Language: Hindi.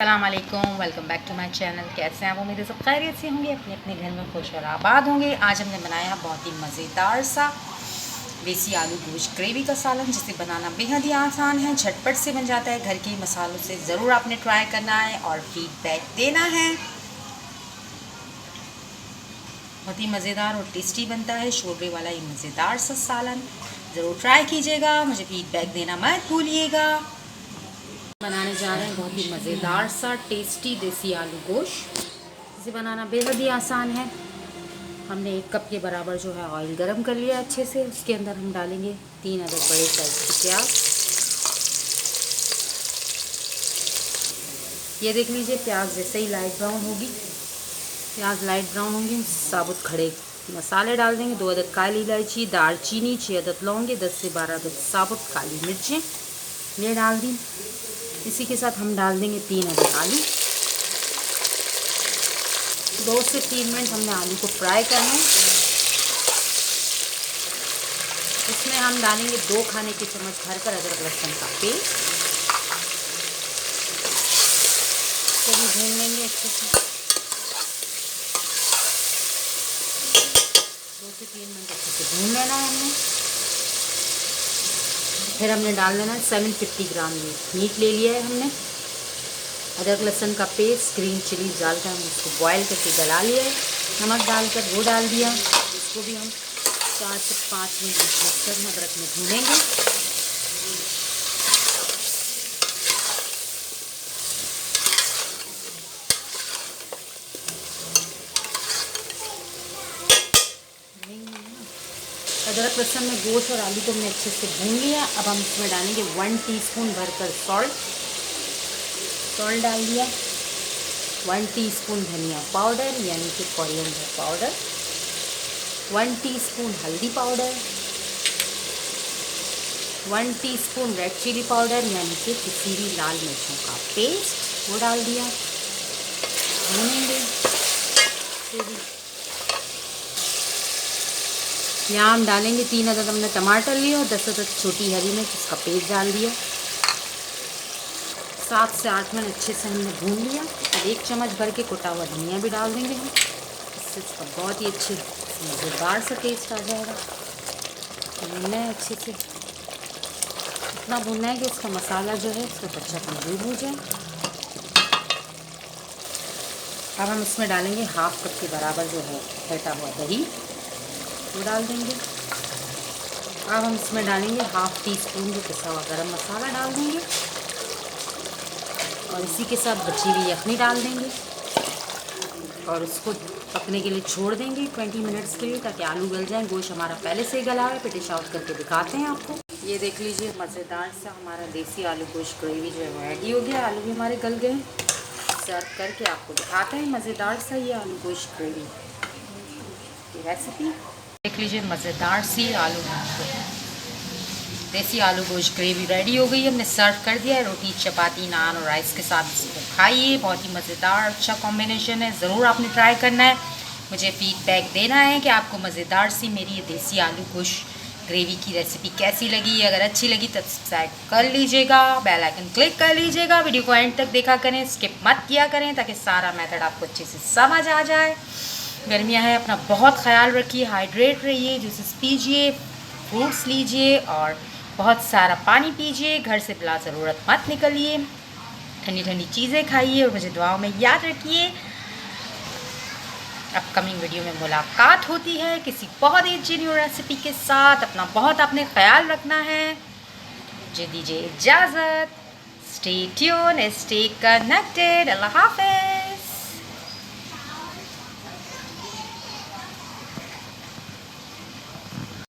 अस्सलाम वालेकुम, welcome back to my channel. कैसे हैं आप? उम्मीद है सब खैरियत से होंगे, अपने अपने घर में खुश और आबाद होंगे। आज हमने बनाया बहुत ही मज़ेदार सा देसी आलू गोश्त ग्रेवी का सालन, जिसे बनाना बेहद ही आसान है, झटपट से बन जाता है। घर के मसालों से ज़रूर आपने ट्राई करना है और फीडबैक देना है। बहुत ही मज़ेदार और टेस्टी बनता है शोरबे वाला ये मज़ेदार सा सालन। ज़रूर ट्राई कीजिएगा, मुझे फीडबैक देना मत भूलिएगा। बनाने जा रहे हैं बहुत ही मज़ेदार सा टेस्टी देसी आलू गोश्त। इसे बनाना बेहद ही आसान है। हमने 1 कप के बराबर जो है ऑयल गरम कर लिया अच्छे से। उसके अंदर हम डालेंगे 3 अदद बड़े साइज की प्याज। ये देख लीजिए, प्याज जैसे ही लाइट ब्राउन होगी, प्याज लाइट ब्राउन होंगी, साबुत खड़े मसाले डाल देंगे। 2 अदद काली इलायची, दालचीनी, 6 अदद लौंगे, 10 से 12 अदद साबुत काली मिर्चें ये डाल दी। इसी के साथ हम डाल देंगे 3 अदद आलू। 2 से 3 मिनट हमने आलू को फ्राई करना है। इसमें हम डालेंगे 2 खाने के चम्मच भरकर अदरक लहसुन का पेस्ट। तो भी भून लेंगे अच्छे से। 2 से 3 मिनट अच्छे से भून लेना है हमने। फिर हमने डाल देना है 750 ग्राम मीट ले लिया है हमने। अदरक लहसुन का पेस्ट, ग्रीन चिली डालकर हम उसको बॉयल करके गला लिया है। नमक डालकर वो डाल दिया। इसको भी हम 4 से 5 मिनट लहसुन अदरक में भूनेंगे। अदरक लहसुन में गोश्त और आलू को हमने अच्छे से भून लिया। अब हम इसमें डालेंगे 1 टीस्पून भरकर सॉल्ट डाल दिया। 1 टीस्पून धनिया पाउडर यानी कि कोरिएंडर पाउडर, 1 टीस्पून हल्दी powder, 1 teaspoon red chili powder यानी कि पिसी हुई लाल मिर्चों का पेस्ट वो डाल दिया। भूनेंगे। यहाँ हम डालेंगे 3 अदद हमने टमाटर लिए और 10 अदद छोटी हरी मिर्च, इसका पेस्ट डाल दिया। 7 से 8 मिनट अच्छे से हमने भून लिया। अब 1 चम्मच भर के कुटा हुआ धनिया भी डाल देंगे हम। इससे इसका बहुत ही अच्छे मज़ेदार सा टेस्ट आ जाएगा। भूनना है अच्छे से, इतना भूनना है कि इसका मसाला जो है इसका कच्चापन दूर हो जाए। अब हम इसमें डालेंगे 1/2 कप के बराबर जो है फेंटा हुआ दही, वो डाल देंगे। अब हम इसमें डालेंगे 1/2 टीस्पून जो पिसा हुआ गरम मसाला डाल देंगे और इसी के साथ बची हुई यखनी डाल देंगे और उसको पकने के लिए छोड़ देंगे 20 मिनट्स के लिए, ताकि आलू गल जाए। गोश्त हमारा पहले से ही गला है। फिर डिश आउट करके दिखाते हैं आपको। ये देख लीजिए, मज़ेदार सा हमारा देसी आलू गोश्त ग्रेवी जो है वो रेडी हो गया। आलू भी हमारे गल गए। सर्व करके आपको दिखाते हैं मज़ेदार सा ये आलू गोश्त ग्रेवी की रेसिपी। देख लीजिए, मज़ेदार सी देसी आलू गोश्त ग्रेवी रेडी हो गई। हमने सर्व कर दिया है। रोटी, चपाती, नान और राइस के साथ इसको खाइए। बहुत ही मज़ेदार अच्छा कॉम्बिनेशन है। ज़रूर आपने ट्राई करना है। मुझे फीडबैक देना है कि आपको मज़ेदार सी मेरी ये देसी आलू गोश्त ग्रेवी की रेसिपी कैसी लगी। अगर अच्छी लगी तो सब्सक्राइब कर लीजिएगा, बेल आइकन क्लिक कर लीजिएगा। वीडियो को एंड तक देखा करें, स्किप मत किया करें, ताकि सारा मेथड आपको अच्छे से समझ आ जाए। गर्मियाँ हैं, अपना बहुत ख्याल रखिए, हाइड्रेट रहिए, जूसेस पीजिए, फ्रूट्स लीजिए और बहुत सारा पानी पीजिए। घर से बिला ज़रूरत मत निकलिए। ठंडी ठंडी चीज़ें खाइए और मुझे दुआओं में याद रखिए। अपकमिंग वीडियो में मुलाकात होती है किसी बहुत ही अच्छी न्यू रेसिपी के साथ। अपना बहुत अपने ख्याल रखना है। मुझे दीजिए इजाज़त। Stay tuned, stay connected. अल्लाह हाफ़िज़।